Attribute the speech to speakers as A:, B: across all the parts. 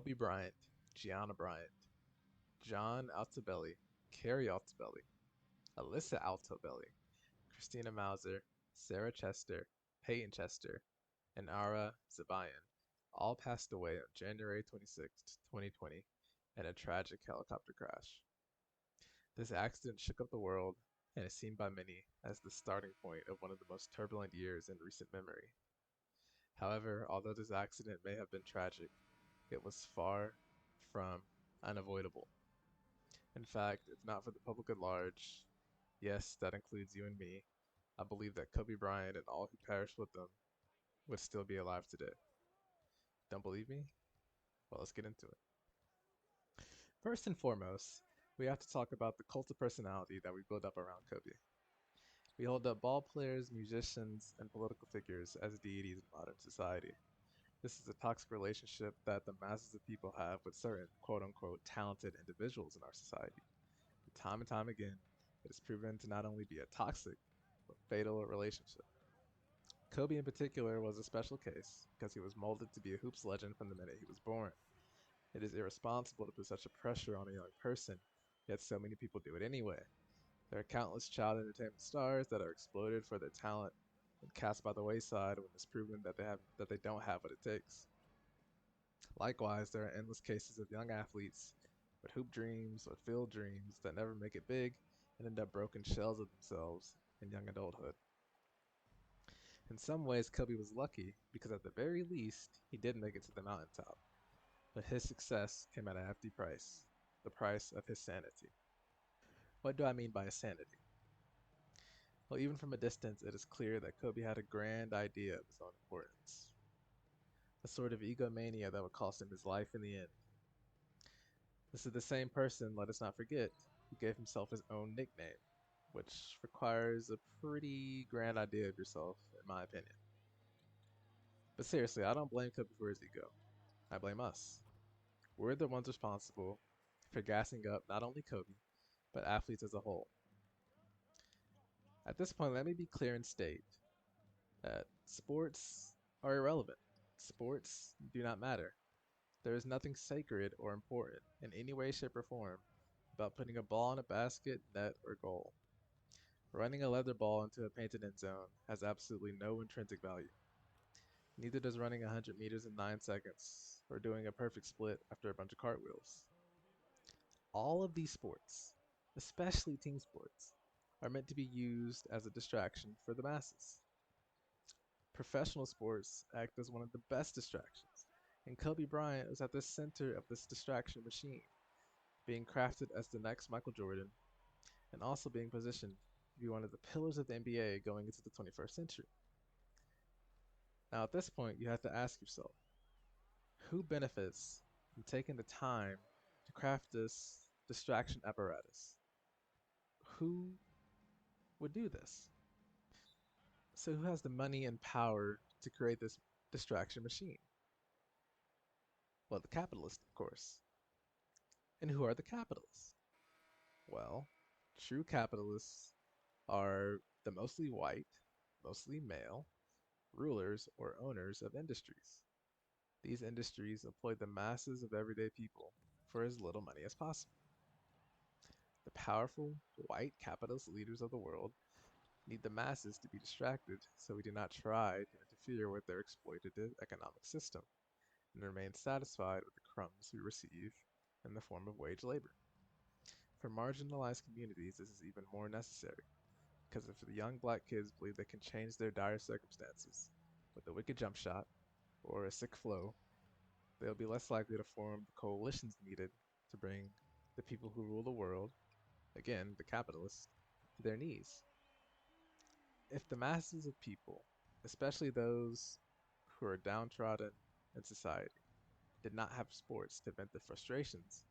A: Kobe Bryant, Gianna Bryant, John Altobelli, Carrie Altobelli, Alyssa Altobelli, Christina Mauser, Sarah Chester, Peyton Chester, and Ara Zabayan all passed away on January 26, 2020, in a tragic helicopter crash. This accident shook up the world and is seen by many as the starting point of one of the most turbulent years in recent memory. However, although this accident may have been tragic, it was far from unavoidable. In fact, if not for the public at large, yes, that includes you and me, I believe that Kobe Bryant and all who perished with him would still be alive today. Don't believe me? Well, let's get into it. First and foremost, we have to talk about the cult of personality that we build up around Kobe. We hold up ball players, musicians, and political figures as deities in modern society. This is a toxic relationship that the masses of people have with certain quote unquote talented individuals in our society. Time and time again, it is proven to not only be a toxic, but fatal relationship. Kobe, in particular, was a special case because he was molded to be a hoops legend from the minute he was born. It is irresponsible to put such a pressure on a young person, yet so many people do it anyway. There are countless child entertainment stars that are exploited for their talent and cast by the wayside when it's proven that they don't have what it takes. Likewise, there are endless cases of young athletes with hoop dreams or field dreams that never make it big and end up broken shells of themselves in young adulthood. In some ways, Kobe was lucky because at the very least, he did make it to the mountaintop. But his success came at a hefty price, the price of his sanity. What do I mean by sanity? Well, even from a distance, it is clear that Kobe had a grand idea of his own importance, a sort of egomania that would cost him his life in the end. This is the same person, let us not forget, who gave himself his own nickname, which requires a pretty grand idea of yourself, in my opinion. But seriously, I don't blame Kobe for his ego. I blame us. We're the ones responsible for gassing up not only Kobe, but athletes as a whole. At this point, let me be clear and state that sports are irrelevant. Sports do not matter. There is nothing sacred or important in any way, shape, or form about putting a ball in a basket, net, or goal. Running a leather ball into a painted end zone has absolutely no intrinsic value. Neither does running 100 meters in 9 seconds or doing a perfect split after a bunch of cartwheels. All of these sports, especially team sports, are meant to be used as a distraction for the masses. Professional sports act as one of the best distractions, and Kobe Bryant was at the center of this distraction machine, being crafted as the next Michael Jordan and also being positioned to be one of the pillars of the NBA going into the 21st century. Now, at this point, you have to ask yourself, who benefits from taking the time to craft this distraction apparatus? Who would do this? So, who has the money and power to create this distraction machine? Well, the capitalists, of course. And who are the capitalists? Well, true capitalists are the mostly white, mostly male rulers or owners of industries. These industries employ the masses of everyday people for as little money as possible. The powerful, white capitalist leaders of the world need the masses to be distracted so we do not try to interfere with their exploitative economic system and remain satisfied with the crumbs we receive in the form of wage labor. For marginalized communities, this is even more necessary because if the young black kids believe they can change their dire circumstances with a wicked jump shot or a sick flow, they'll be less likely to form the coalitions needed to bring the people who rule the world, again, the capitalists, to their knees. If the masses of people, especially those who are downtrodden in society, did not have sports to vent their frustrations,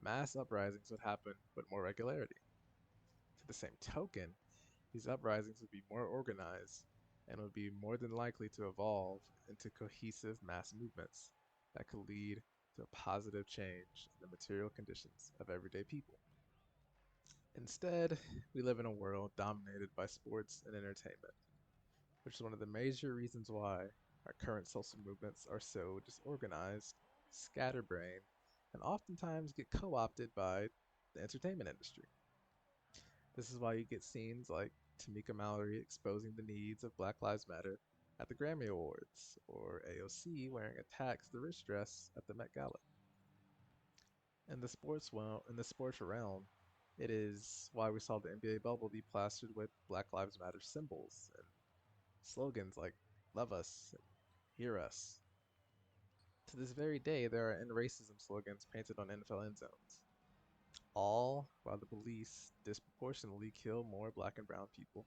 A: mass uprisings would happen with more regularity. To the same token, these uprisings would be more organized and would be more than likely to evolve into cohesive mass movements that could lead to a positive change in the material conditions of everyday people. Instead, we live in a world dominated by sports and entertainment, which is one of the major reasons why our current social movements are so disorganized scatterbrained, and oftentimes get co-opted by the entertainment industry. This is why you get scenes like Tamika Mallory exposing the needs of Black Lives Matter at the Grammy Awards, or AOC wearing a Tax the Rich dress at the Met Gala. In the sports realm, it is why we saw the NBA bubble be plastered with Black Lives Matter symbols and slogans like "Love us" and "Hear us." To this very day, there are end racism slogans painted on NFL end zones, all while the police disproportionately kill more black and brown people,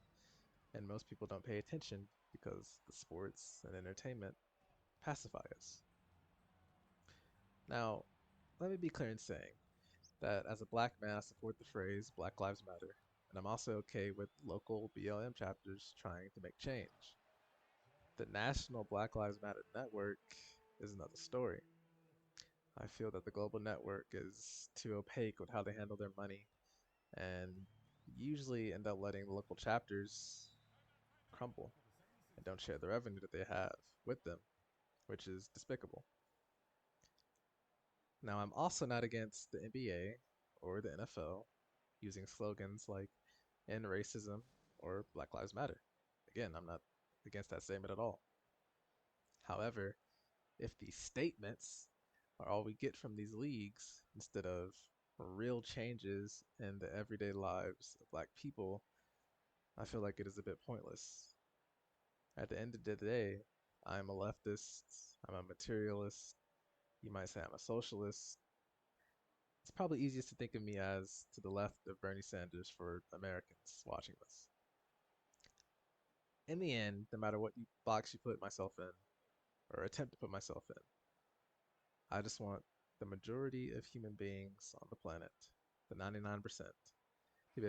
A: and most people don't pay attention because the sports and entertainment pacify us. Now, let me be clear in saying that as a black man, I support the phrase Black Lives Matter, and I'm also okay with local BLM chapters trying to make change. The National Black Lives Matter Network is another story. I feel that the global network is too opaque with how they handle their money and usually end up letting the local chapters crumble and don't share the revenue that they have with them, which is despicable. Now, I'm also not against the NBA or the NFL using slogans like End Racism or Black Lives Matter. Again, I'm not against that statement at all. However, if these statements are all we get from these leagues instead of real changes in the everyday lives of black people, I feel like it is a bit pointless. At the end of the day, I'm a leftist, I'm a materialist, you might say I'm a socialist. It's probably easiest to think of me as to the left of Bernie Sanders for Americans watching this. In the end, no matter what box you put myself in, or attempt to put myself in, I just want the majority of human beings on the planet, the 99%, to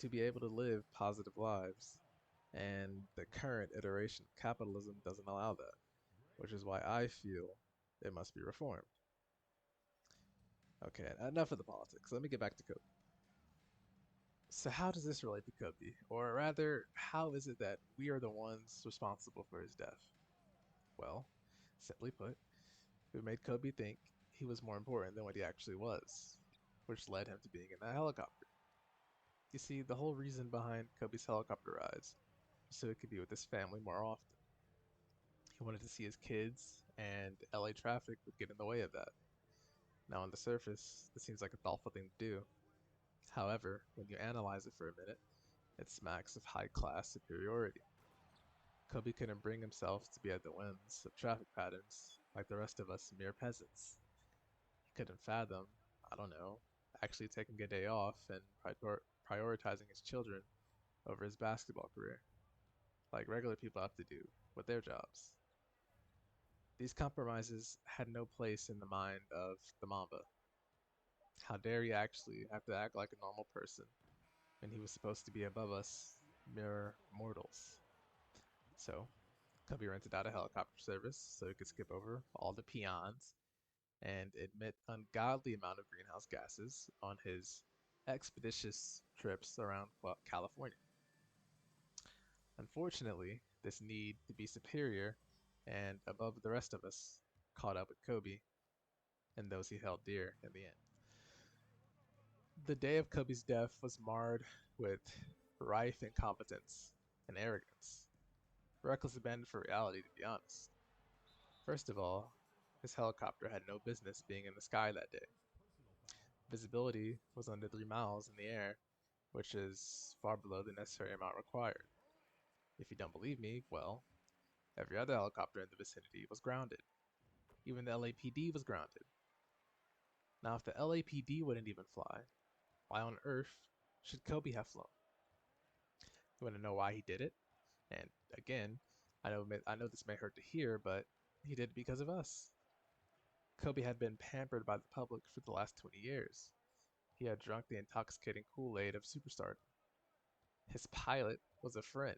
A: be able to live positive lives. And the current iteration of capitalism doesn't allow that, which is why I feel it must be reformed. Okay, enough of the politics. Let me get back to Kobe. So, how does this relate to Kobe? Or rather, how is it that we are the ones responsible for his death? Well, simply put, we made Kobe think he was more important than what he actually was, which led him to being in that helicopter. You see, the whole reason behind Kobe's helicopter rides was so he could be with his family more often. He wanted to see his kids, and LA traffic would get in the way of that. Now, on the surface, this seems like a thoughtful thing to do. However, when you analyze it for a minute, it smacks of high class superiority. Kobe couldn't bring himself to be at the whims of traffic patterns like the rest of us mere peasants. He couldn't fathom, I don't know, actually taking a day off and prioritizing his children over his basketball career, like regular people have to do with their jobs. These compromises had no place in the mind of the Mamba. How dare he actually have to act like a normal person when he was supposed to be above us, mere mortals? So, Cubby rented out a helicopter service so he could skip over all the peons and emit ungodly amount of greenhouse gases on his expeditious trips around California. Unfortunately, this need to be superior and above the rest of us caught up with Kobe and those he held dear in the end. The day of Kobe's death was marred with rife incompetence and arrogance, reckless abandon for reality, to be honest. First of all, his helicopter had no business being in the sky that day. Visibility was under 3 miles in the air, which is far below the necessary amount required. If you don't believe me, well, every other helicopter in the vicinity was grounded. Even the LAPD was grounded. Now, if the LAPD wouldn't even fly, why on earth should Kobe have flown? You want to know why he did it? And again, I know this may hurt to hear, but he did it because of us. Kobe had been pampered by the public for the last 20 years. He had drunk the intoxicating Kool-Aid of superstardom. His pilot was a friend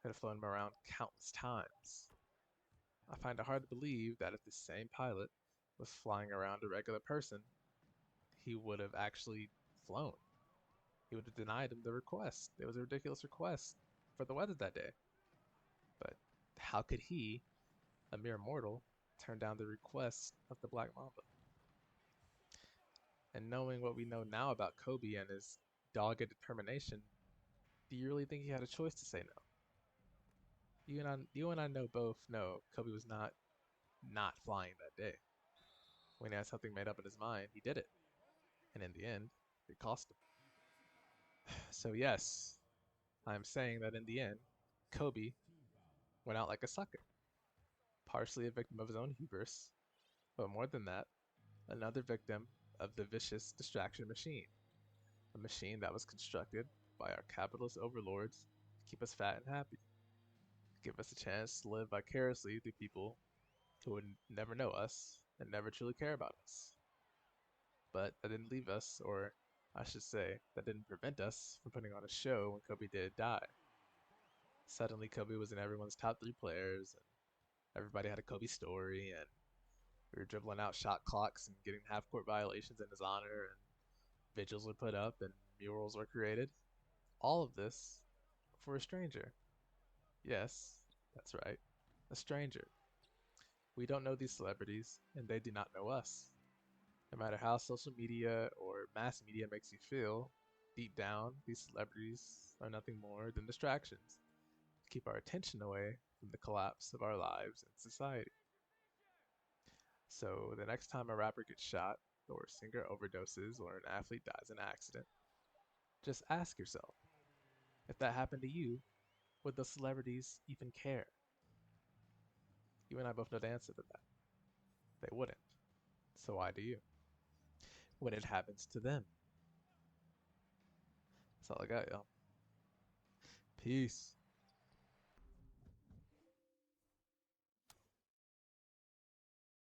A: who had flown him around countless times. I find it hard to believe that if the same pilot was flying around a regular person, he would have actually flown. He would have denied him the request. It was a ridiculous request for the weather that day. But how could he, a mere mortal, turn down the request of the Black Mamba. And knowing what we know now about Kobe and his dogged determination, do you really think he had a choice to say no? You and I know both know Kobe was not flying that day. When he had something made up in his mind, he did it. And in the end, it cost him. So yes, I'm saying that in the end, Kobe went out like a sucker, partially a victim of his own hubris, but more than that, another victim of the vicious distraction machine, a machine that was constructed by our capitalist overlords to keep us fat and happy, to give us a chance to live vicariously through people who would never know us and never truly care about us. But that didn't leave us, or I should say, that didn't prevent us from putting on a show when Kobe did die. Suddenly, Kobe was in everyone's top three players, and everybody had a Kobe story, and we were dribbling out shot clocks and getting half court violations in his honor, and vigils were put up, and murals were created. All of this for a stranger. Yes, that's right, a stranger. We don't know these celebrities, and they do not know us. No matter how social media or mass media makes you feel, deep down, these celebrities are nothing more than distractions to keep our attention away from the collapse of our lives and society. So the next time a rapper gets shot, or a singer overdoses, or an athlete dies in an accident, just ask yourself, if that happened to you, would the celebrities even care? You and I both know the answer to that. They wouldn't. So why do you? When it happens to them. That's all I got, y'all. Peace.